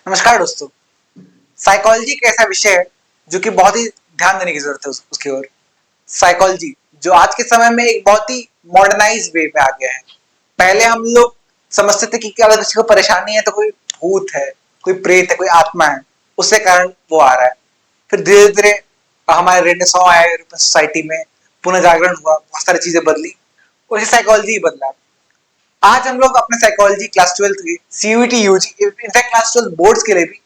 नमस्कार दोस्तों। साइकोलॉजी एक ऐसा विषय है जो कि बहुत ही ध्यान देने की जरूरत है उसकी ओर। साइकोलॉजी जो आज के समय में एक बहुत ही मॉडर्नाइज वे में आ गया है। पहले हम लोग समझते थे कि क्या अगर किसी को परेशानी है तो कोई भूत है, कोई प्रेत है, कोई आत्मा है, उसके कारण वो आ रहा है। फिर धीरे धीरे हमारे रेनेसां आए सोसाइटी में, पुनर्जागरण हुआ, बहुत सारी चीजें बदली, वैसे साइकोलॉजी ही बदला। आज हम लोग अपने साइकोलॉजी क्लास 12 की CUET UG in fact class 12 boards के लिए भी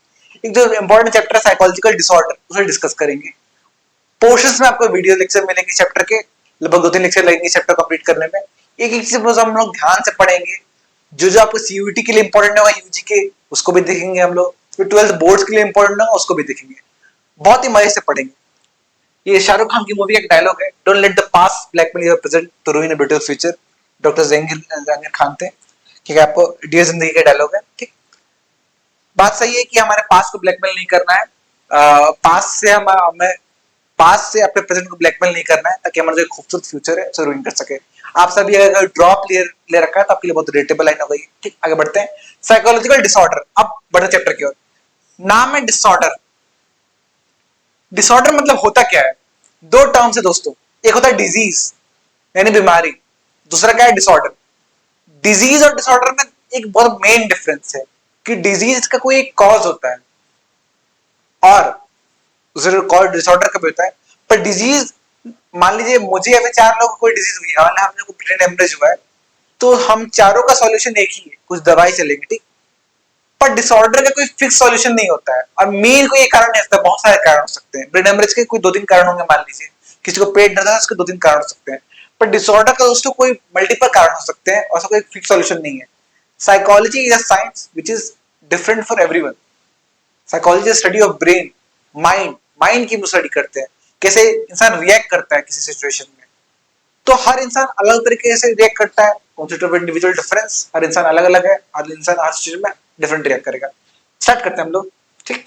एक जो इंपॉर्टेंट चैप्टर साइकोलॉजिकल डिसऑर्डर उसे डिस्कस करेंगे। पोर्शंस में आपको वीडियो लेक्चर मिलेंगे चैप्टर के, लगभग 2-3 लेक्चर लगेंगे चैप्टर कंप्लीट करने में। एक एक चीज हम लोग ध्यान से पढ़ेंगे। जो जो आपको सीयूईटी के लिए इंपॉर्टेंट होगा यूजी के, उसको भी देखेंगे हम लोग। फिर 12th बोर्ड्स के लिए इंपॉर्टेंट होगा, उसको भी देखेंगे। बहुत ही मजे से पढ़ेंगे। ये शाहरुख खान की मूवी का एक डायलॉग है, don't let the past blackmail your present to ruin a better future. Doctor Jahangir Khan थे। ठीक है, आपको डियर जिंदगी का डायलॉग है। ठीक, बात सही है कि हमारे पास को ब्लैकमेल नहीं करना है। हमें पास से अपने प्रेजेंट को ब्लैकमेल नहीं करना है, ताकि हमारा जो खूबसूरत फ्यूचर है उसे रूइन कर सके। आप सभी अगर ड्रॉप ले रखा है तो आपके लिए बहुत रेटेबल लाइन हो गई। ठीक, आगे बढ़ते हैं। साइकोलॉजिकल डिसऑर्डर, अब बढ़ते चैप्टर की ओर। नाम है डिसऑर्डर। डिसऑर्डर मतलब होता क्या है? दो टर्म्स है दोस्तों। एक होता है डिजीज यानी बीमारी, दूसरा क्या है? डिसऑर्डर। डिजीज और डिसऑर्डर में एक बहुत मेन डिफरेंस है कि डिजीज का कोई एक कॉज होता है और दूसरे कॉज डिसऑर्डर का भी होता है। पर डिजीज, मान लीजिए मुझे या फिर 4 लोगों को कोई डिजीज हुई है, हम लोग को ब्रेन हेमरेज हुआ है, तो हम चारों का सॉल्यूशन एक ही है, कुछ दवाई चलेगी। ठीक, पर डिसऑर्डर का कोई फिक्स सॉल्यूशन नहीं होता है और मेन कोई एक कारण नहीं होता, बहुत सारे कारण हो सकते हैं। ब्रेन हेमरेज के कोई 2-3 कारण होंगे, मान लीजिए किसी को पेट दर्द है, उसके 2-3 कारण हो सकते हैं। पर डिसऑर्डर का दोस्तों कोई मल्टीपल कारण हो सकते हैं और उसका कोई फिक्स सॉल्यूशन नहीं है। Psychology is a science which is different for everyone. Psychology study of brain, mind. Mind की स्टडी करते हैं, कैसे इंसान रिएक्ट करता है किसी सिचुएशन में। तो हर इंसान अलग तरीके से रिएक्ट करता है, इंडिविजुअल डिफरेंस। हर इंसान अलग अलग है, हर इंसान हर सिचुएशन में डिफरेंट रिएक्ट करेगा। स्टार्ट करते हैं हम लोग। ठीक,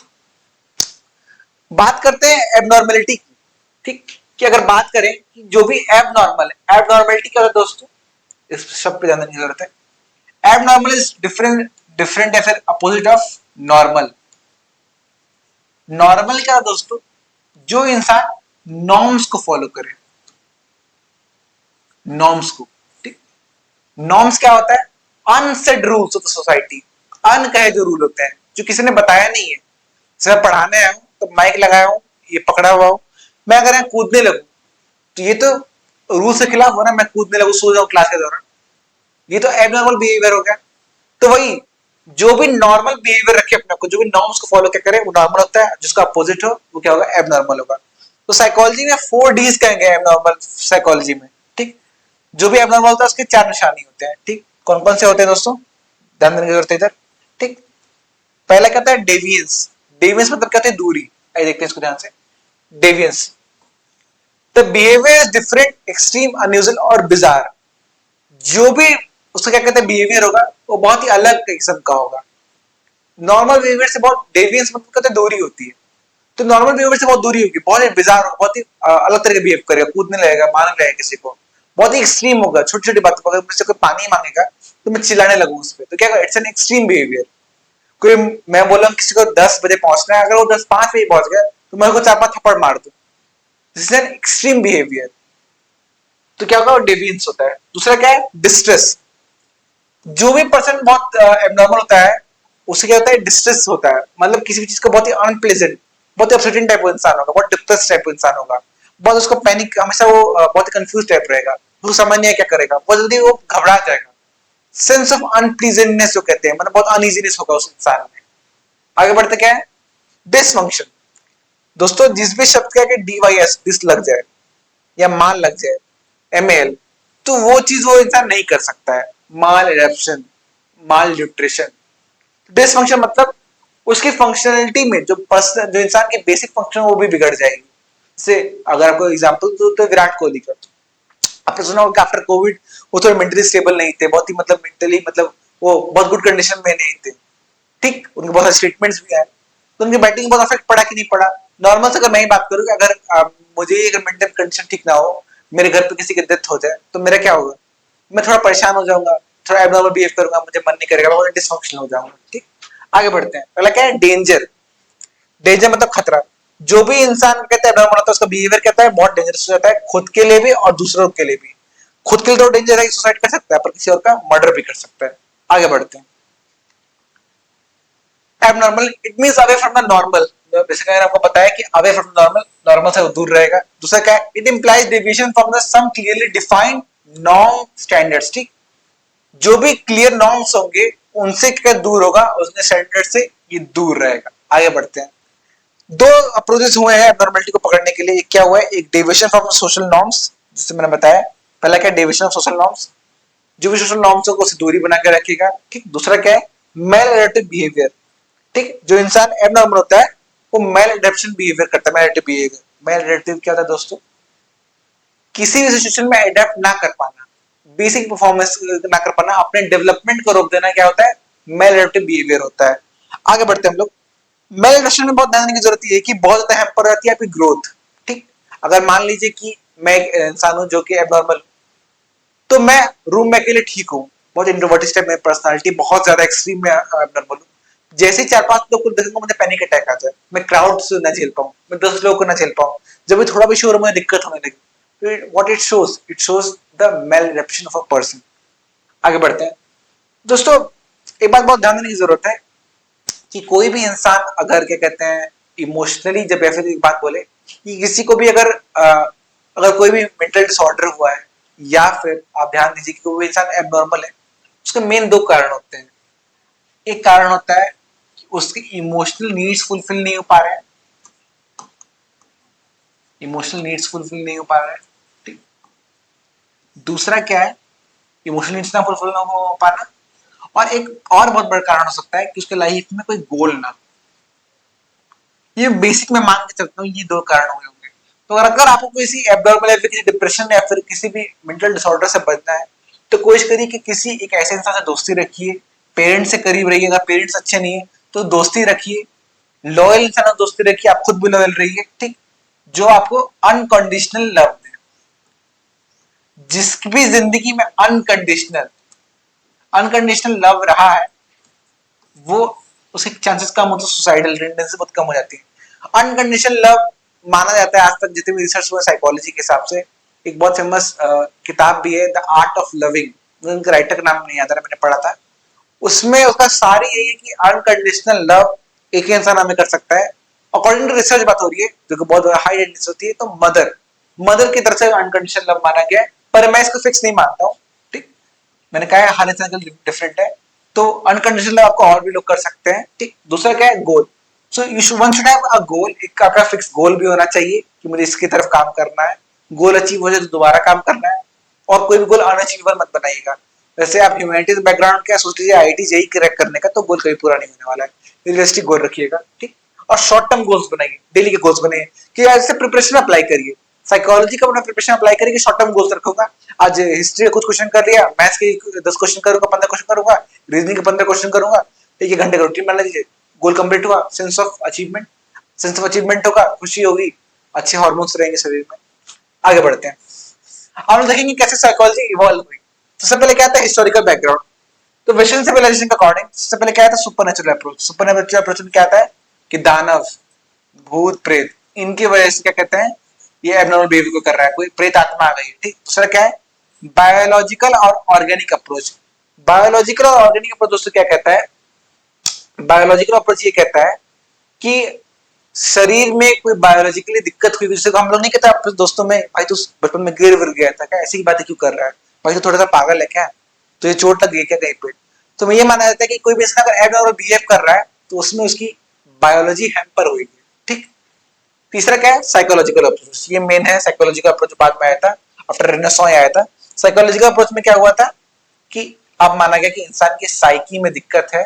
बात करते हैं एबनॉर्मेलिटी की। ठीक, कि अगर बात करें कि जो भी एबनॉर्मल है, एबनॉर्मेलिटी क्या होता है दोस्तों, इस शब्द पे ध्यान देने की जरूरत है। एबनॉर्मल इज डिफरेंट, डिफरेंट या फिर अपोजिट ऑफ नॉर्मल। नॉर्मल क्या है दोस्तों? जो इंसान नॉर्म्स को फॉलो करे, नॉर्म्स को। ठीक, नॉर्म्स क्या होता है? Unsaid rules of the society. अनकहे जो रूल होते हैं, जो किसी ने बताया नहीं है। जैसे मैं पढ़ाने आया हूं तो माइक लगाया हूं, ये पकड़ा हुआ हूं, मैं अगर यहाँ कूदने लगूं तो ये तो रूल से खिलाफ हो ना। मैं कूदने लगूं, सो जाऊं क्लास के दौरान, ये तो एबनॉर्मल बिहेवियर हो गया। तो वही, जो भी नॉर्मल बिहेवियर रखे अपने को, जो भी नॉर्म्स को फॉलो क्या करे, वो नॉर्मल होता है। जिसका अपोजिट हो वो क्या होगा? एबनॉर्मल होगा। तो साइकोलॉजी में 4 डीज कहेंगे एबनॉर्मल साइकोलॉजी में। ठीक, जो भी एबनॉर्मल होता है उसके 4 निशानी होते हैं। ठीक, कौन कौन से होते हैं दोस्तों? ध्यान देने की जरूरत है इधर। ठीक, पहला कहता है डेवियंस। डेवियंस मतलब कहते हैं दूरी। आइए देखते हैं इसको ध्यान से। Deviance, the behaviour is different, extreme, unusual और बिजार। जो भी उसका क्या कहते हैं बिहेवियर होगा, वो बहुत ही अलग किस्म का होगा। नॉर्मल बिहेवियर से बहुत, डेवियंस मतलब कहते हैं दूरी होती है। तो नॉर्मल बिहेवियर से बहुत दूरी होगी, बहुत ही बिजार होगा, बहुत ही अलग तरह का बिहेव करेगा, कूदने लगेगा, मारने लगेगा किसी को, बहुत ही एक्सट्रीम होगा। छोटी छोटी बातों पर अगर मुझसे कोई पानी मांगेगा तो मैं चिल्लाने लगूं उस पर, तो क्या? It's an extreme behaviour. कोई, मैं बोला किसी को 10 बजे पहुंचना है, अगर वो 10:05 बजे पहुंच गया तो मैं उसको 4-5 थप्पड़ मार दूं। This is an extreme behaviour. तो क्या होगा? डेवियंस होता है। दूसरा क्या है? डिस्ट्रेस। जो भी पर्सन बहुत एबनॉर्मल होता है, उससे क्या होता है? डिस्ट्रेस होता है। मतलब किसी भी चीज को बहुत ही अनप्लेजेंट, बहुत ही अपसेटिंग टाइप का इंसान होगा, बहुत डिप्रेस टाइप का इंसान होगा, बहुत उसको पैनिक, हमेशा वो बहुत ही कंफ्यूज टाइप रहेगा, उसको समझ नहीं है क्या करेगा, बहुत जल्दी वो घबरा जाएगा। सेंस ऑफ अनप्लीजेंटनेस जो कहते हैं, मतलब बहुत अनइजीनेस होगा उस इंसान में। आगे बढ़ते क्या है? डिसफंक्शन। दोस्तों जिस भी शब्द का डीवाईएस, डिस लग जाए या माल लग जाए, एमएल, तो वो चीज वो इंसान नहीं कर सकता है। माल एडेप्शन, माल न्यूट्रिशन। डिसफंक्शन मतलब उसकी फंक्शनलिटी में जो पर्सन, जो इंसान की बेसिक फंक्शन वो भी बिगड़ जाएगी। जैसे अगर आपको एग्जांपल दो तो विराट कोहली का, आपने सुना होगा आफ्टर कोविड वो थोड़े मेंटली स्टेबल नहीं थे, बहुत ही मतलब मेंटली, मतलब वो बहुत गुड कंडीशन में नहीं थे। ठीक, उनके बहुत सारे स्टेटमेंट्स भी आए, तो उनकी बैटिंग में बहुत अफेक्ट पड़ा कि नहीं पड़ा? नॉर्मल से अगर मैं ही बात करूँ, अगर मुझे अगर मेंटल कंडीशन ठीक ना हो, मेरे घर पे किसी की डेथ हो जाए, तो मेरा क्या होगा? मैं थोड़ा परेशान हो जाऊंगा, थोड़ा एबनॉर्मल बिहेव करूंगा, मुझे मन नहीं करेगा, मैं डिसफंक्शनल हो जाऊंगा। ठीक, आगे बढ़ते हैं। पहला क्या है, डेंजर। डेंजर मतलब खतरा। जो भी इंसान कहता है एबनॉर्मल होता है उसका बिहेवियर कहता है बहुत डेंजरस हो जाता है, खुद के लिए भी और दूसरों के लिए भी। खुद के लिए तो डेंजर है, सुसाइड कर सकता है, पर किसी और का मर्डर भी कर सकता है। आगे बढ़ते हैं। Abnormal it means away from the normal. Basically आपको पता है कि अवे फ्रॉम नॉर्मल, नॉर्मल से दूर रहेगा। दूसरा क्या है, it implies deviation from the some clearly defined norm standards. ठीक, जो भी क्लियर नॉर्म्स होंगे उनसे क्या दूर होगा, उसके स्टैंडर्ड से ये दूर रहेगा। आगे बढ़ते हैं। दो अप्रोचेस हुए हैं एबनॉर्मलिटी को पकड़ने के लिए। एक क्या हुआ है, एक डेविएशन फ्रॉम सोशल नॉर्म्स, जिससे मैंने बताया। पहला क्या, डेविएशन ऑफ सोशल नॉर्म्स, जो भी सोशल नॉर्म्स को उससे दूरी बना के रखेगा। ठीक, दूसरा क्या है, मेल एडप्टिव बिहेवियर। ठीक, जो इंसान एबनॉर्मल होता है वो मेल एडेप्शन बिहेवियर करता है। Maladaptive behaviour, maladaptive क्या होता है दोस्तों, किसी भी सिचुएशन में एडेप्ट ना कर पाना, बेसिक परफॉर्मेंस ना कर पाना, अपने डेवलपमेंट को रोक देना, क्या होता है, मेल एडेप्टिव बिहेवियर होता है। आगे बढ़ते हैं हम लोग। मेल एडेप्शन में बहुत ध्यान देने की जरूरत है कि बहुत ज्यादा हैम्पर हो जाती है आपकी ग्रोथ। ठीक, अगर मान लीजिए कि मैं एक इंसान हूं जो कि एबनॉर्मल, तो मैं रूम में अकेले ठीक हूँ, बहुत इंट्रोवर्टिक टाइप में पर्सनालिटी, बहुत ज्यादा एक्सट्रीम में एबनॉर्मल हूँ। जैसे ही 4-5 लोग को देखूंगा मुझे पैनिक अटैक आता है, मैं क्राउड से ना झेल पाऊँ, मैं 10 लोगों को ना झेल पाऊँ। जब भी थोड़ा भी शोर मुझे दिक्कत होने लगी, what it shows the maladaption of a person. आगे बढ़ते हैं दोस्तों। एक बात बहुत ध्यान देने की जरूरत है कि कोई भी इंसान अगर क्या कहते हैं इमोशनली, जब या फिर एक बात बोले कि किसी को भी अगर अगर कोई भी मेंटल डिसऑर्डर हुआ है, या फिर आप ध्यान दीजिए कि कोई इंसान एबनॉर्मल है, उसके मेन दो कारण होते हैं। एक कारण होता है कि उसकी इमोशनल नीड्स फुलफिल नहीं हो पा रहे हैं, इमोशनल नीड्स फुलफिल नहीं हो पा रहे हैं। ठीक, दूसरा क्या है, इमोशनल नीड्स ना फुलफिल ना हो पाना, और एक और बहुत बड़ा कारण हो सकता है कि उसके लाइफ में कोई गोल ना। ये बेसिक मैं मान के चलता हूँ, ये दो कारण हुए होंगे। तो अगर आपको किसी एब्नॉर्मल या फिर किसी डिप्रेशन या फिर किसी भी मेंटल डिसऑर्डर से बचना है, तो कोशिश करिए कि किसी एक ऐसे इंसान से दोस्ती रखिए, पेरेंट्स से करीब रहिए। अगर पेरेंट्स अच्छे नहीं है तो दोस्ती रखिए, लॉयल इंसान से दोस्ती रखिए, आप खुद भी लॉयल रहिए। ठीक, जो आपको अनकंडीशनल लव दे। जिसकी भी जिंदगी में अनकंडीशनल अनकंडीशनल लव रहा है, वो उसके चांसेस कम होते, सुसाइडल टेंडेंसी बहुत कम हो जाती है। अनकंडीशनल लव माना जाता है, आज तक जितने भी रिसर्च हुआ साइकोलॉजी के हिसाब से, एक बहुत फेमस किताब भी है, द आर्ट ऑफ लविंग। उनके राइटर का नाम नहीं याद आ रहा, मैंने पढ़ा था। उसमें उसका सारी यही है कि अनकंडीशनल लव एक ही इंसान हमें कर सकता है। अकॉर्डिंग टू रिसर्च बात हो रही है, जो कि बहुत हाई डेंसिटी होती है, तो मदर मदर की तरफ से अनकंडीशनल लव माना गया है। पर मैं इसको फिक्स नहीं मानता हूँ। ठीक, मैंने कहा है हर इंसान का डिफरेंट है, तो अनकंडीशनल लव आपको और भी लोग कर सकते हैं। ठीक, दूसरा क्या है, goal. So you should one should have a goal, एक आपका फिक्स गोल भी होना चाहिए कि मुझे इसकी तरफ काम करना है। गोल अचीव हो जाए तो दोबारा काम करना है, और कोई भी गोल अनअचीवेबल मत बनाइएगा। जैसे आप ह्यूमैनिटीज बैकग्राउंड क्या सोच लीजिए, आईआईटी जेई क्रैक करने का, तो गोल कभी पूरा नहीं होने वाला है। रियलिस्टिक गोल रखिएगा। ठीक, और शॉर्ट टर्म गोल्स बनाइए, डेली के गोल्स बनाइए कि ऐसे प्रिपरेशन अप्लाई करिए, साइकोलॉजी का अपना प्रिपरेशन अप्लाई करिए कि शॉर्ट टर्म गोल्स रखूंगा। आज हिस्ट्री का कुछ क्वेश्चन कर लिया, मैथ्स के 10 क्वेश्चन करूंगा, 15 क्वेश्चन करूंगा, रीजनिंग के 15 क्वेश्चन करूंगा, एक एक घंटे का रूटीन बना लीजिए। गोल कंप्लीट हुआ, सेंस ऑफ अचीवमेंट होगा, खुशी होगी, अच्छे हार्मोन्स रहेंगे शरीर में। आगे बढ़ते हैं। हम देखेंगे कैसे साइकोलॉजी इवॉल्व हुई। तो सबसे पहले क्या आता है, हिस्टोरिकल बैकग्राउंड। तो वेस्टर्न सिविलाइजेशन के अकॉर्डिंग सबसे पहले क्या आता है, सुपरनेचुरल अप्रोच। सुपरनेचुरल अप्रोच में क्या आता है कि दानव, भूत, प्रेत, इनकी वजह से क्या कहते हैं, ये एबनॉर्मल बिहेवियर को कर रहा है, कोई प्रेत आत्मा आ गई है। ठीक, दूसरा क्या है, बायोलॉजिकल और ऑर्गेनिक अप्रोच। बायोलॉजिकल और ऑर्गेनिक अप्रोच दोस्तों क्या कहता है, बायोलॉजिकल अप्रोच ये कहता है कि शरीर में कोई बायोलॉजिकली दिक्कत हुई, जिससे हम लोग नहीं कहते अपने दोस्तों में, भाई तू बचपन में गिर विर गया था क्या, ऐसी बातें क्यों कर रहा है, भाई तू थोड़ा सा पागल है क्या, तो ये चोट लग गई क्या कहीं पे। तो मैं ये माना जाता है कि कोई भी इंसान अगर एबनॉर्मल बिहेव कर रहा है तो उसमें उसकी बायोलॉजी हैम्पर हुई है। ठीक, तीसरा क्या है, साइकोलॉजिकल अप्रोच। ये मेन है, साइकोलॉजिकल अप्रोच बाद में आया था, आफ्टर रेनेसां आया था। साइकोलॉजिकल अप्रोच में क्या हुआ था कि अब माना गया कि इंसान की साइकी में दिक्कत है,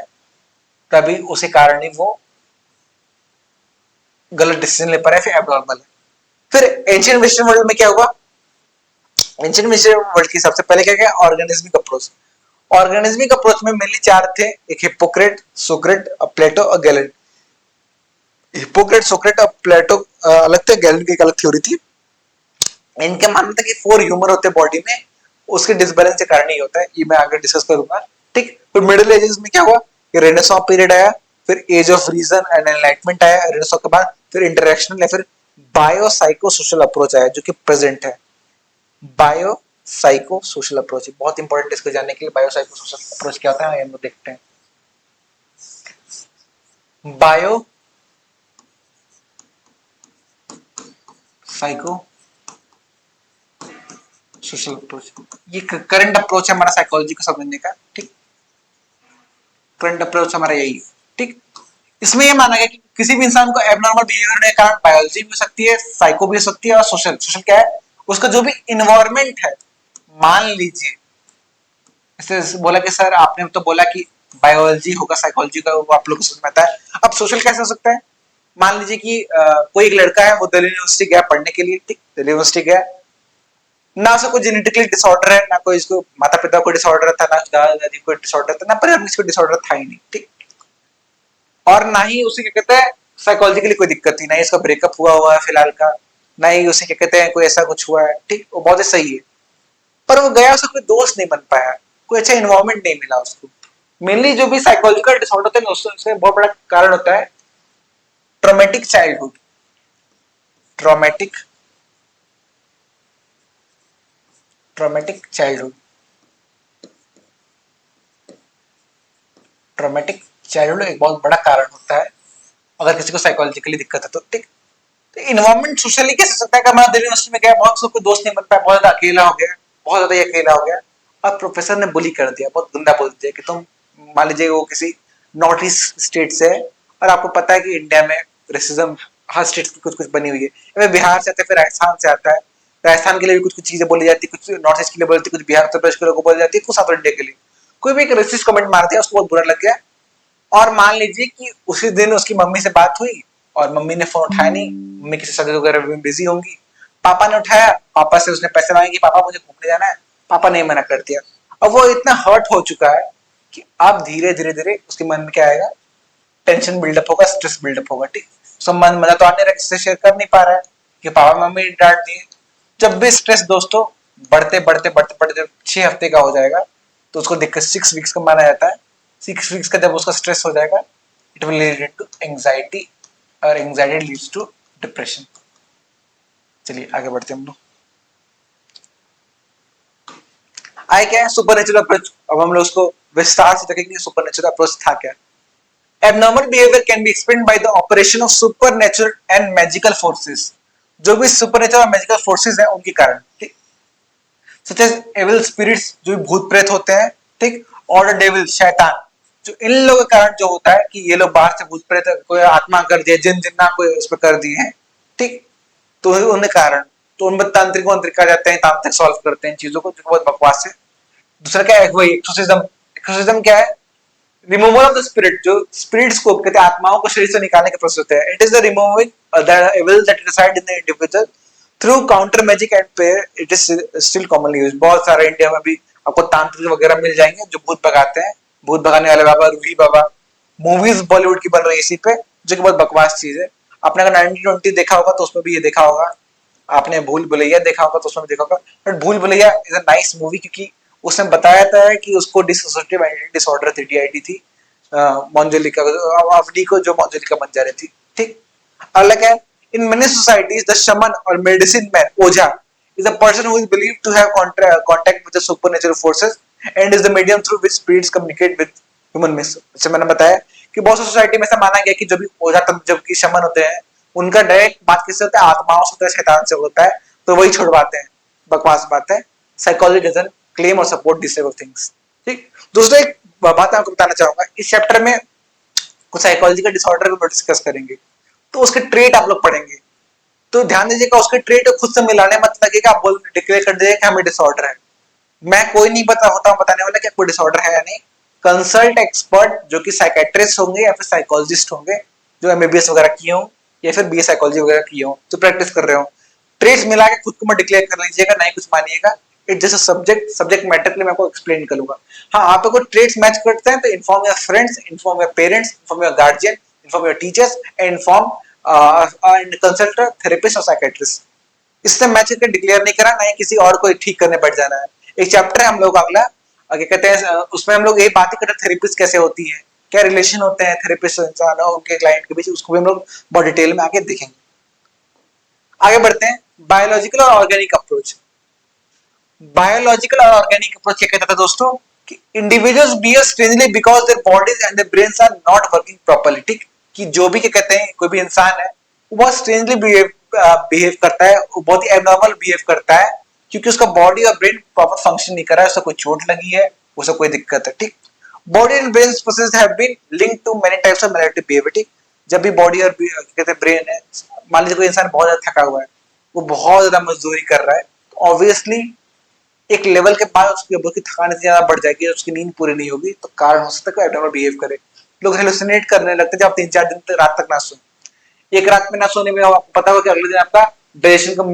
तभी उसी कारण ही वो गलत डिसीजन ले पा रहा है, फिर एबनॉर्मल है। फिर एंशिएंट वेस्टर्न वर्ल्ड में क्या हुआ, एंशिएंट वेस्टर्न वर्ल्ड के हिसाब से पहले क्या क्या, ऑर्गेनिज्मिक अप्रोच। ऑर्गेनिज्मिक अप्रोच में मेनली चार थे, एक हिप्पोक्रेट, सोक्रेट, प्लेटो और गैलन। हिप्पोक्रेट, सोक्रेट और प्लेटो अलग थे, गैलन की एक अलग थ्योरी थी। इनका मानना था कि 4 ह्यूमर होते हैं बॉडी में, उसके डिसबैलेंस के कारण ही होता है। ये मैं आगे डिस्कस करूंगा। ठीक, फिर मिडिल एजेस में क्या हुआ, रेनेसां पीरियड आया, फिर age of reason and enlightenment आया, रेनेसां के बाद फिर इंटरैक्शनल या फिर बायो साइको सोशल अप्रोच आया जो कि प्रेजेंट है। बायो साइको सोशल अप्रोच बहुत इंपॉर्टेंट, इसको जानने के लिए बायो साइको सोशल अप्रोच क्या होता है हम लोग देखते हैं। बायो साइको सोशल अप्रोच ये करंट अप्रोच है हमारा साइकोलॉजी को समझने का, ठीक। करंट अप्रोच हमारा यही है, ठीक। इसमें यह माना गया कि किसी भी इंसान को एबनॉर्मल बिहेवियर के कारण बायोलॉजी भी हो सकती है, साइको भी हो सकती है, और सोशल सोशल क्या है, उसका जो भी इन्वायरमेंट है। मान लीजिए जैसे बोला कि सर आपने तो बोला कि बायोलॉजी होगा साइकोलॉजी का, वो आप लोग को समझ में आता है। अब सोशल कैसे हो सकता है, मान लीजिए कि कोई एक लड़का है, वो दिल्ली यूनिवर्सिटी गया पढ़ने के लिए, ठीक, दिल्ली यूनिवर्सिटी गया, ना उसको कोई जेनेटिकली डिसऑर्डर है, ना कोई इसको माता पिता को डिसऑर्डर था, ना दादा दादी को डिसऑर्डर था, ना परिवार में किसी को डिसऑर्डर था ही नहीं, ठीक। और ना ही उसे क्या कहते हैं साइकोलॉजिकली कोई दिक्कत थी, ना ही इसका ब्रेकअप हुआ है फिलहाल का, ना ही उसे क्या कहते हैं कोई ऐसा कुछ हुआ है, ठीक, वो बहुत ही सही है। पर वो गया, उसका कोई दोस्त नहीं बन पाया, कोई अच्छा इन्वायरमेंट नहीं मिला उसको। मेनली जो भी साइकोलॉजिकल डिसऑर्डर होते हैं उससे बहुत बड़ा कारण होता है traumatic childhood. Traumatic traumatic childhood traumatic childhood एक बहुत बड़ा कारण होता है अगर किसी को साइकोलॉजिकली दिक्कत है तो, ठीक। तो इन्वायरमेंट सोशली कैसे सकता है कि मैं दिल्ली यूनिवर्सिटी में गया, बहुत से कोई दोस्त नहीं बन पाया, बहुत ज्यादा अकेला हो गया, बहुत ज्यादा ही अकेला हो गया, और प्रोफेसर ने बुली कर दिया, बहुत गंदा बोल दिया कि तुम, मान लीजिए वो किसी नॉर्थ ईस्ट स्टेट से है, और आपको पता है कि इंडिया में रेसिज्म हर स्टेट की कुछ कुछ बनी हुई है, बिहार से आता है, फिर राजस्थान से आता है, राजस्थान के लिए भी कुछ कुछ चीजें बोली जाती है, कुछ नॉर्थ ईस्ट के लिए बोलती है, कुछ बिहार उत्तर प्रदेश के लोगों को बोली जाती है, कुछ साउथ इंडिया के लिए। कोई भी एक रेसिस्ट कमेंट मार दिया, उसको बहुत बुरा लग गया, और मान लीजिए कि उसी दिन उसकी मम्मी से बात हुई और मम्मी ने फोन उठाया नहीं, मम्मी किसी सदस्य वगैरह में बिजी होंगी, पापा ने उठाया, पापा से उसने पैसे मांगे कि पापा मुझे घूमने जाना है, पापा ने मना कर दिया। अब वो इतना हर्ट हो चुका है कि अब धीरे धीरे धीरे उसके मन में क्या आएगा, टेंशन बिल्डअप होगा, स्ट्रेस बिल्डअप होगा, ठीक। संबंध मजा तो आने रहा, शेयर कर नहीं पा रहा है कि पापा मम्मी डांट दिए। जब भी स्ट्रेस दोस्तों बढ़ते बढ़ते बढ़ते बढ़ते 6 हफ्ते का हो जाएगा तो उसको दिक्कत 6 वीक्स का माना जाता है। 6 वीक्स का जब उसका स्ट्रेस हो जाएगा, it will lead to anxiety, और एंग्जाइटी लीड्स टू डिप्रेशन। चलिए आगे बढ़ते हैं हम लोग। आए क्या है सुपर अप्रोच, अब हम लोग उसको विस्तार से देखेंगे सुपर अप्रोच था क्या। Abnormal behavior can be explained by the operation of supernatural and magical forces। जो भी supernatural और magical forces हैं उनके कारण, ठीक। such as evil spirits जो भूत प्रेत होते हैं, ठीक, और devil शैतान, जो इन लोगों के कारण जो होता है कि ये लोग बाहर से भूत प्रेत कोई आत्मा कर दिया, जिन जिन्ना कोई उस पर कर दिए हैं, ठीक। तो उनके कारण तो उनमें तांत्रिक वांत्रिक आ जाते हैं, तांत्रिक सॉल्व करते हैं चीजों को, जो बहुत बकवास है। दूसरा क्या है, वही एक्सोर्सिज्म। एक्सोर्सिज्म क्या है, रिमूवल ऑफ द स्पिरिट, जो स्पिरिट्स को कहते हैं आत्माओं को शरीर से निकालने का प्रोसेस होता है। It is the removing the evil that reside in the individual through counter magic and prayer. It is still commonly used. बहुत सारे इंडिया में भी आपको तांत्रिक वगैरह मिल जाएंगे जो भूत भगाते हैं, भूत भगाने वाले बाबा, रूही बाबा। मूवीज बॉलीवुड की बन रही है इसी पे, जो कि बहुत बकवास चीज है। आपने अगर 1920 देखा होगा तो उसमें भी ये देखा होगा, आपने भूल भुलैया देखा होगा तो उसमें भी देखा होगा। बट भूल Bhulaiyaa is a nice movie, क्योंकि उसने बताया था कि उसको डिसोसिएटिव आइडेंटिटी डिसऑर्डर थी, डीआईडी थी, मोंजेलिका अवनी को, जो मोंजेलिका बन जा रही थी, ठीक। अलग है, इन मेनी सोसाइटीज द शमन और medicine man, Ojha, is a person who is believed to have contact with the supernatural forces and is the medium through which spirits communicate with human beings। जैसे मैंने बताया कि बहुत सी society में ऐसा माना गया कि जो भी ओझा तंत्र, जबकि शमन होते हैं, उनका डायरेक्ट बात किससे होता है, आत्माओं से होता है, शैतान से होता है, तो वही छुड़वाते हैं। बकवास बात है। साइकोलॉजी डजंट क्लेम और support this type of things, ठीक। दूसरा एक बात आपको बताना चाहूंगा, इस चैप्टर में कुछ साइकोलॉजी का डिसऑर्डर को डिस्कस करेंगे, तो उसके ट्रेट आप लोग पढ़ेंगे, तो ध्यान दीजिएगा उसके ट्रेट खुद से मिलाने मत लगेगा, आप बोल डिक्लेयर कर दीजिएगा कि हमें डिसऑर्डर है। मैं कोई नहीं बता होता बताने वाला कि आपको डिसऑर्डर है या नहीं। कंसल्ट एक्सपर्ट जो कि साइकेट्रिस्ट होंगे या फिर साइकोलॉजिस्ट होंगे, जो एमबीबीएस वगैरह किए हों या फिर बीए साइकोलॉजी वगैरह किए हों, जो प्रैक्टिस कर रहे हो। ट्रेट्स मिला के खुद को मत डिक्लेयर कर लीजिएगा, नहीं कुछ मानिएगा। इट जैसे सब्जेक्ट मैटर के लिए मैं आपको एक्सप्लेन करूंगा। हाँ, आप अगर ट्रेट्स मैच करते हैं तो inform your friends, inform your parents, inform your guardian, inform your teachers and inform and consult therapist और साइकेट्रिस्ट। इससे मैच करके डिक्लेयर नहीं करा, नहीं किसी और को ठीक करने बैठ जाना है। एक चैप्टर है हम लोग अगला, क्या कहते हैं, उसमें हम लोग ये बात ही करते हैं थेरेपिस्ट कैसे होती है, क्या रिलेशन होते हैं थेरेपिस्ट और इंसान और उनके क्लाइंट के बीच, उसको भी हम लोग बहुत डिटेल में आगे देखेंगे। आगे बढ़ते हैं, बायोलॉजिकल और ऑर्गेनिक अप्रोच। बायोलॉजिकल और ऑर्गेनिक अप्रोच क्या कहता था दोस्तों कि individuals behave strangely because their bodies and their brains are not working properly. ठीक, कि जो भी क्या कहते हैं कोई भी इंसान है वो बहुत स्ट्रेंजली बिहेव करता है, वो बहुत ही एबनॉर्मल बिहेव करता है क्योंकि उसका बॉडी और ब्रेन प्रॉपर फंक्शन नहीं कर रहा है, उसको कोई चोट लगी है, उसको कोई दिक्कत है। ठीक, body and brain process have been linked to many types of maladaptive behaviour. ठीक, जब भी बॉडी और कहते हैं ब्रेन है, मान लीजिए कोई इंसान बहुत ज्यादा थका हुआ है, वो बहुत ज्यादा मजदूरी कर रहा है, तो ऑब्वियसली एक लेवल के बाद उसकी की थकान इतनी ज्यादा बढ़ जाएगी, उसकी नींद पूरी नहीं होगी, तो कारण हो सकता है कि एबनॉर्मल बिहेव करे। लोग हेलुसिनेट करने लगते हैं जब आप 3-4 दिन तक रात तक ना सोए। एक रात में ना सोने में आपको पता होगा कि अगले दिन आपका डाइजेशन का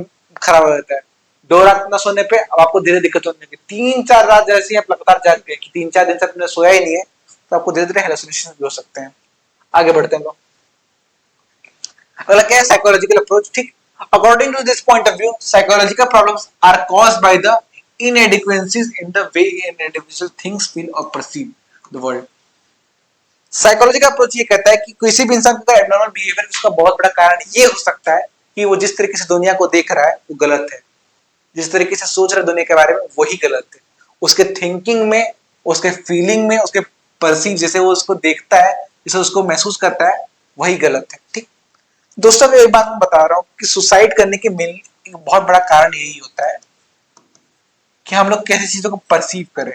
खराब हो जाता है। 2 रात ना सोने पे अब आपको धीरे दिक्कत होने लगी। 3-4 रात जैसे आप लगातार जाग गए कि 3-4 दिन तक आपने सोया ही नहीं है, तो आपको धीरे धीरे हेलुसिनेशन भी हो सकते हैं। आगे बढ़ते हैं लोग। अगला क्या है, साइकोलॉजिकल अप्रोच। ठीक, according to this point of view psychological problems are caused by the inadequacies in the way an individual thinks, feel or perceive the world। Psychology का अप्रोच ये कहता है कि किसी भी इंसान का एबनॉर्मल बिहेवियर उसका बहुत बड़ा कारण ये हो सकता है कि वो जिस तरीके से दुनिया को देख रहा है वो गलत है, जिस तरीके से सोच रहा है दुनिया के बारे में वही गलत है, उसके थिंकिंग में, उसके फीलिंग में, उसके परसीव जैसे वो उसको देखता है, जैसे उसको महसूस करता है, वही गलत है। ठीक दोस्तों, एक बात मैं बता रहा हूँ कि सुसाइड करने के मेन एक बहुत बड़ा कारण यही होता है कि हम लोग कैसी चीजों को परसीव करें।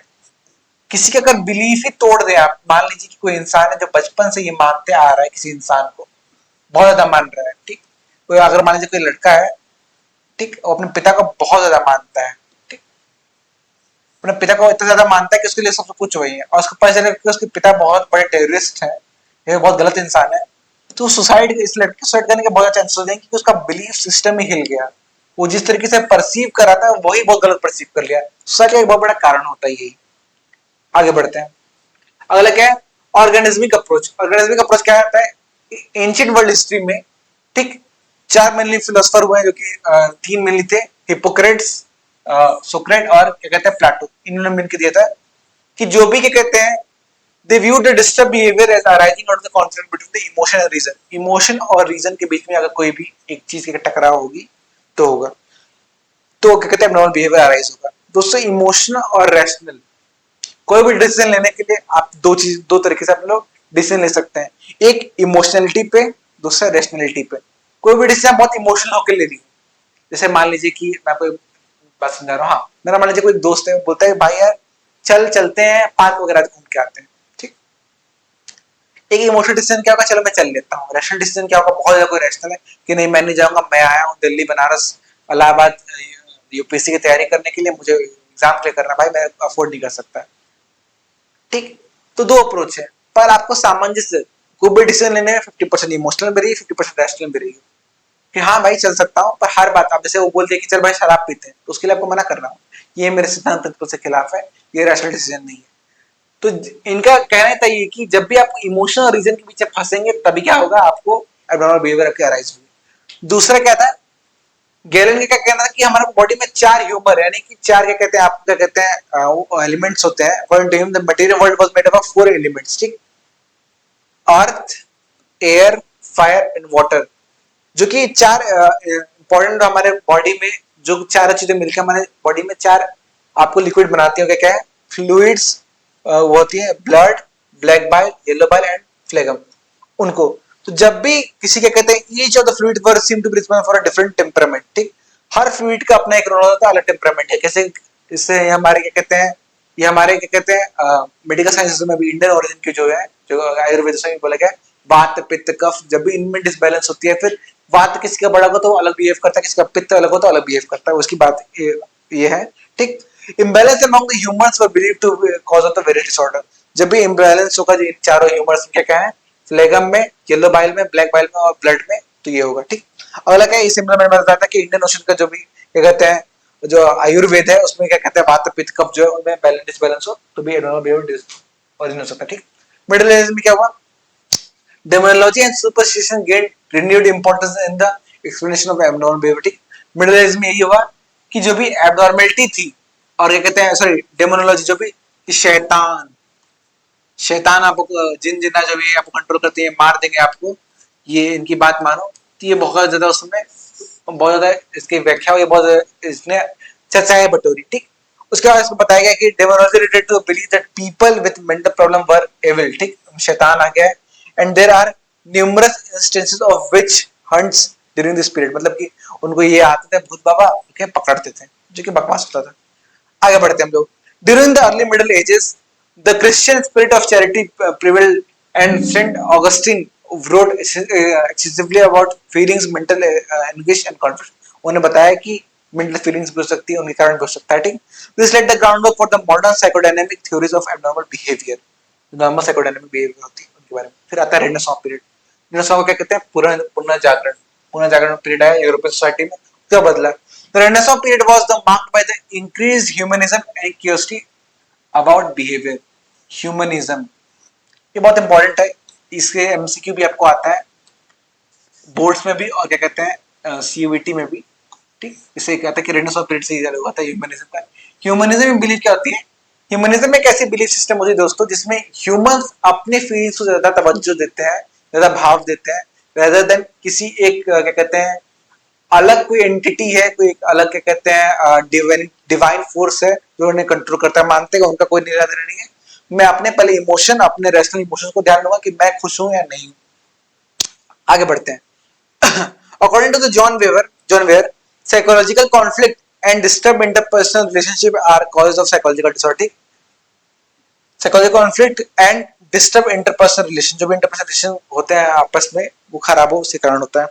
किसी का अगर बिलीफ ही तोड़ दे, आप मान लीजिए कि कोई इंसान है जो बचपन से ये मानते आ रहा है, किसी इंसान को बहुत ज्यादा मान रहा है। ठीक, कोई अगर मान लीजिए कोई लड़का है, ठीक, वो अपने पिता को बहुत ज्यादा मानता है। ठीक, अपने पिता को इतना ज्यादा मानता है कि उसके लिए सब कुछ वही है, और उसको पता चला कि उसके पिता बहुत बड़े टेररिस्ट है, ये बहुत गलत इंसान है, तो सुसाइड, इस लड़के सुसाइड करने के बहुत चांसेस हो जाएंगे कि उसका बिलीफ सिस्टम ही हिल गया। वो जिस तरीके से परसीव कर रहा था वही बहुत गलत परसीव कर लिया। सुसाइड का एक बहुत बड़ा कारण होता है यही। आगे बढ़ते हैं। अगला क्या है, ऑर्गेनिज्मिक अप्रोच। ऑर्गेनिज्मिक अप्रोच क्या होता है, एंशिएंट वर्ल्ड हिस्ट्री में, ठीक, 4 मेनली फिलोसफर हुए हैं जो कि 3 मेनली थे, हिपोक्रेट्स, सोक्रेट और क्या कहते हैं प्लेटो। इन्होंने मिलकर दिया था कि जो भी क्या कहते हैं, they viewed the disturbed behavior as arising out of the conflict between the emotion and reason। Emotion और रीजन के बीच में अगर कोई भी एक चीज की टकराव होगी तो होगा, तो क्या कहते हैं एब्नॉर्मल बिहेवियर अराइज होगा। दोस्तों, इमोशनल और रैशनल, कोई भी डिसीजन लेने के लिए आप दो तरीके से आप लोग डिसीजन ले सकते हैं, एक इमोशनलिटी पे, दूसरा रैशनलिटी पे। कोई भी डिसीजन बहुत इमोशनल होकर ले ली, जैसे मान लीजिए कि मैं कोई बात समझा रहा हूँ, हाँ, मेरा मान लीजिए कोई दोस्त है, बोलता है भाई यार चलते हैं पार्क वगैरह घूम के आते हैं। ठीक, एक इमोशनल डिसीजन क्या होगा, चलो मैं चल लेता हूँ। रैशनल डिसीजन क्या होगा, बहुत ज्यादा कोई रैशनल है कि नहीं मैं नहीं जाऊंगा, मैं आया हूँ दिल्ली, बनारस, इलाहाबाद यूपीएससी की तैयारी करने के लिए, मुझे एग्जाम क्लियर करना, भाई मैं अफोर्ड नहीं कर सकता। ठीक, तो 2 अप्रोच है, पर आपको सामंजस्य, कोई भी डिसीजन लेने में 50% इमोशनल भी रही, 50% रैशनल भी रही कि हाँ भाई चल सकता हूँ, पर हर बात आप जैसे वो बोलते हैं कि चल भाई शराब पीते हैं, तो उसके लिए आपको मना कर रहा हूँ, ये मेरे सिद्धांत तत्व से खिलाफ है, ये रैशनल डिसीजन नहीं है। तो इनका कहना था ये कि जब भी आप इमोशनल रीजन के पीछे फंसेंगे तभी क्या होगा, आपको एब्नॉर्मल बिहेवियर आपके अराइज होगी। दूसरा क्या था, गैलन का कहना था कि हमारे बॉडी में 4 ह्यूमर यानी कि 4 क्या कहते हैं, आप क्या कहते हैं एलिमेंट्स होते हैं। According to him the material world was made up of 4 elements. ठीक, earth, air, fire and water, जो कि 4 इंपॉर्टेंट हमारे बॉडी में, जो 4 चीजें मिलकर हमारे बॉडी में 4 आपको लिक्विड बनाती है। क्या है, फ्लूइड्स, वो होती है blood, black bile, yellow bile and phlegm. उनको तो जब भी किसी के कहते हैं each of the fluid were seem to be responsible for a different temperament. ठीक, हर फ्लूइड का अपना एक रोल होता है, अलग टेम्परामेंट है। कैसे, इससे हमारे क्या कहते हैं, ये हमारे क्या कहते हैं मेडिकल साइंसेज में भी इंडियन ओरिजिन के जो है, जो आयुर्वेद में बोला गया, वात पित्त कफ, जब भी इनमें डिसबैलेंस होती है, फिर वात किसी का बड़ा हो तो अलग बिहेव करता है, किसी का पित्त अलग हो तो अलग बिहेव करता है, उसकी बात ये है। ठीक, imbalance among the humans were believed to be cause of the various disorder। जब भी imbalance होगा इन चारों ह्यूमर्स में, क्या है, फ्लेगम में, येलो बाइल में, ब्लैक बाइल में और ब्लड में, तो ये होगा। ठीक, अगला क्या है, इस मैंने बताया था कि इंडियन ओशन का जो भी क्या कहते हैं, जो आयुर्वेद है उसमें क्या कहते हैं, वात पित्त कफ जो है उनमें बैलेंस डिसबैलेंस हो तो भी एब्नॉर्मल बिहेवियर ओरिजिन हो सकता है। ठीक, मिडिल एज में क्या हुआ, demonology and superstition gained renewed importance in the explanation of abnormal behavior। Middle age में यही हुआ कि जो भी एबनॉर्मेलिटी थी, और क्या कहते हैं, सॉरी डेमोनोलॉजी, जो भी शैतान, शैतान आपको जिन जिन्ना जो भी आपको कंट्रोल करते हैं मार देंगे आपको, ये इनकी बात मानो। तो ये बहुत ज्यादा उसमें बहुत ज्यादा इसकी व्याख्या हुई, बहुत इसने चर्चाएं बटोरी। ठीक, उसके बाद इसको बताया गया कि demonology related to believe that people with mental problem were evil. ठीक, शैतान आ गया है। And there are numerous instances of witch hunts during this period, मतलब कि उनको ये आते थे भूत बाबा के पकड़ते थे, जो कि बकवास होता था। आगे बढ़ते हैं हम लोग। During the early middle ages the Christian spirit of charity prevailed and saint Augustine wrote excessively about feelings, mental anguish and conflict। उन्होंने बताया कि mental feelings भी हो सकती है, उनके कारण भी हो सकता है। ठीक, this laid the groundwork for the modern psychodynamic theories of abnormal behavior। Normal psychodynamic behaviour होती है उनके बारे में। फिर आता है रेनेसां पीरियड। रेनेसां को क्या कहते हैं? पुनर्जागरण। पुनर्जागरण पीरियड है यूरोपियन सोसाइटी में। क्या बदला? The Renaissance period was marked by the increased humanism and curiosity about behavior। Humanism ये बहुत इंपॉर्टेंट है, इसके एमसीक्यू भी आपको आता है बोर्ड्स में भी, और क्या कहते हैं सीयूईटी में भी। ठीक, इसे कहते हैं कि रेनेसां पीरियड से हुआ था ह्यूमनिज्म का। ह्यूमनिज्म में बिलीव क्या होती है? ह्यूमनिज्म में एक ऐसी बिलीफ सिस्टम होती है दोस्तों जिसमें ह्यूमंस अपने फीलिंग्स को ज्यादा तवज्जो देते हैं, ज्यादा भाव देते हैं, रेदर देन किसी एक क्या कहते हैं अलग कोई एंटिटी है, कोई एक अलग क्या कहते हैं डिवाइन फोर्स है जो उन्हें कंट्रोल करता है। मानते हैं उनका कोई निरादरण नहीं है, मैं अपने पहले इमोशन, अपने रैशनल इमोशंस को ध्यान दूंगा कि मैं खुश हूं या नहीं। आगे बढ़ते हैं। According to the John where psychological conflict and disturb interpersonal relationship are causes of psychological disorder. Psychological conflict and disturb interpersonal relation, जो भी इंटरपर्सनल रिलेशन होते हैं आपस में वो खराब हो, उसके कारण होता है।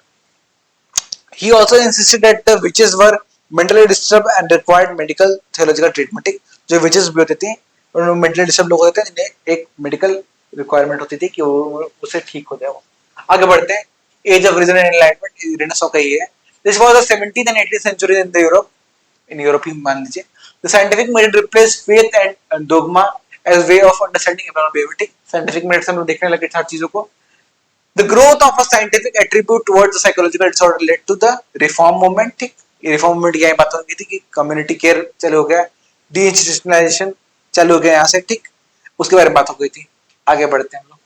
He also insisted that the witches were mentally disturbed and required medical theological treatment। जो witches भी होते थे उन्हें mentally disturbed लोग होते थे जिन्हें एक medical requirement होती थी कि वो उसे ठीक हो जाए वो। आगे बढ़ते हैं। Age of Reason and Enlightenment renaissance का ही है। This was the 17th and 18th century in the Europe, in Europe ही मान लीजिए। The scientific method replaced faith and dogma as way of understanding about behavior। scientific method से हम लोग देखने लगे हर चीजों को। The growth of a scientific attribute towards the psychological disorder led to the reform movement। ठीक, रिफॉर्म मूवमेंट की बात होगी थी कि कम्युनिटी केयर चालू हो गया, डी इंस्टीट्यूशनलाइजेशन चालू हो गया यहाँ से। ठीक, उसके बारे में बात हो गई थी। आगे बढ़ते हैं हम लोग।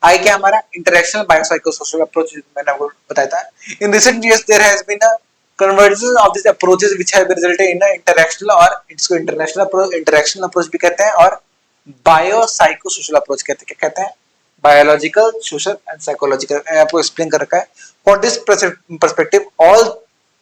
आगे क्या हमारा इंटरेक्शनल बायोसाइकोसोशल अप्रोच, मैंने आपको बताया था। In recent years there has been a convergence of this approaches which have resulted in a interactional, और इसको इंटरेक्शनल अप्रोच भी कहते हैं और बायोसाइकोसोशल अप्रोच कहते हैं। क्या कहते हैं? Biological, social and psychological. आपको एक्सप्लेन कर रखा है। For this perspective all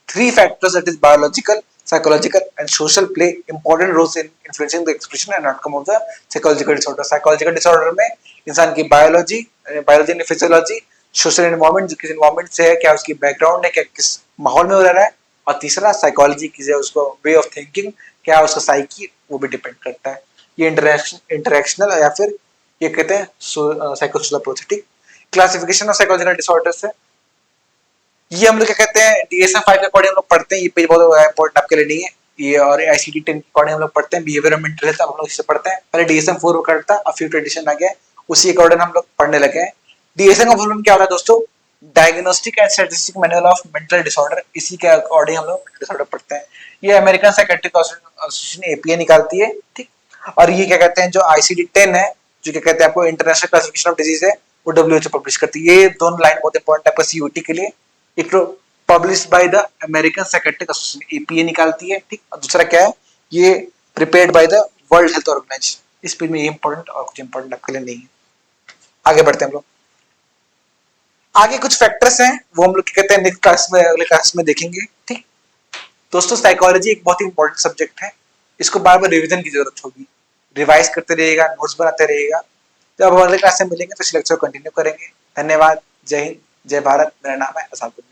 three factors, that is biological, psychological and social, play important roles in influencing the expression and outcome of the psychological disorder। psychological disorder में इंसान की biology, biology ने physiology, social environment, जो किस environment से है, क्या उसकी बैकग्राउंड है, क्या किस माहौल में रह रहा है, और तीसरा साइकोलॉजी की उसको वे ऑफ थिंकिंग, क्या उसका साइकी, वो भी डिपेंड करता है। ये इंटरेक्शनल या फिर ये कहते हैं साइकोसोशल अप्रोच। ठीक, क्लासिफिकेशन ऑफ साइकोलॉजिकल डिसऑर्डर्स है। ये हम लोग क्या कहते हैं DSM-5 के अकॉर्डिंग हम लोग पढ़ते हैं। ये पेज बहुत इंपॉर्टेंट आपके लिए नहीं है ये, और ICD-10 के अकॉर्डिंग हम लोग पढ़ते हैं। बिहेवियर और मेंटल हेल्थ हम लोग इसे पढ़ते हैं। पहले DSM-4 को करता, अब 5th एडिशन आ गया, उसी अकॉर्डिंग हम लोग पढ़ने लगे हैं। DSM का फुल फॉर्म क्या होता है दोस्तों? Diagnostic and statistic manual of mental disorder. इसी के अकॉर्डिंग हम लोग डिसऑर्डर पढ़ते हैं। ये अमेरिकन साइकियाट्रिक एसोसिएशन APA निकालती है। ठीक, और ये क्या कहते हैं जो ICD-10 है, जो क्या कहते हैं आपको इंटरनेशनल क्लासिफिकेशन ऑफ डिजीज है, वो WHO पब्लिश करती है। ये दोनों लाइन बहुत इंपॉर्टेंट है आपका CUT के लिए। एक तो published by the American psychiatric association APA निकालती है। ठीक, और दूसरा क्या है? ये prepared by the world health organisation. इस पेज में ये इंपॉर्टेंट और कुछ इंपॉर्टेंट आपके लिए नहीं है। आगे बढ़ते हैं हम लोग। आगे कुछ फैक्टर्स हैं वो हम लोग क्या कहते हैं नेक्स्ट क्लास में, अगले क्लास में देखेंगे। ठीक दोस्तों, साइकोलॉजी एक बहुत ही इंपॉर्टेंट सब्जेक्ट है। इसको बार बार रिवीजन की जरूरत होगी, रिवाइज करते रहिएगा, नोट्स बनाते रहिएगा। जब हम अगले क्लास में मिलेंगे तो इस लेक्चर को कंटिन्यू करेंगे। धन्यवाद। जय हिंद, जय भारत। मेरा नाम है असादुद्दीन।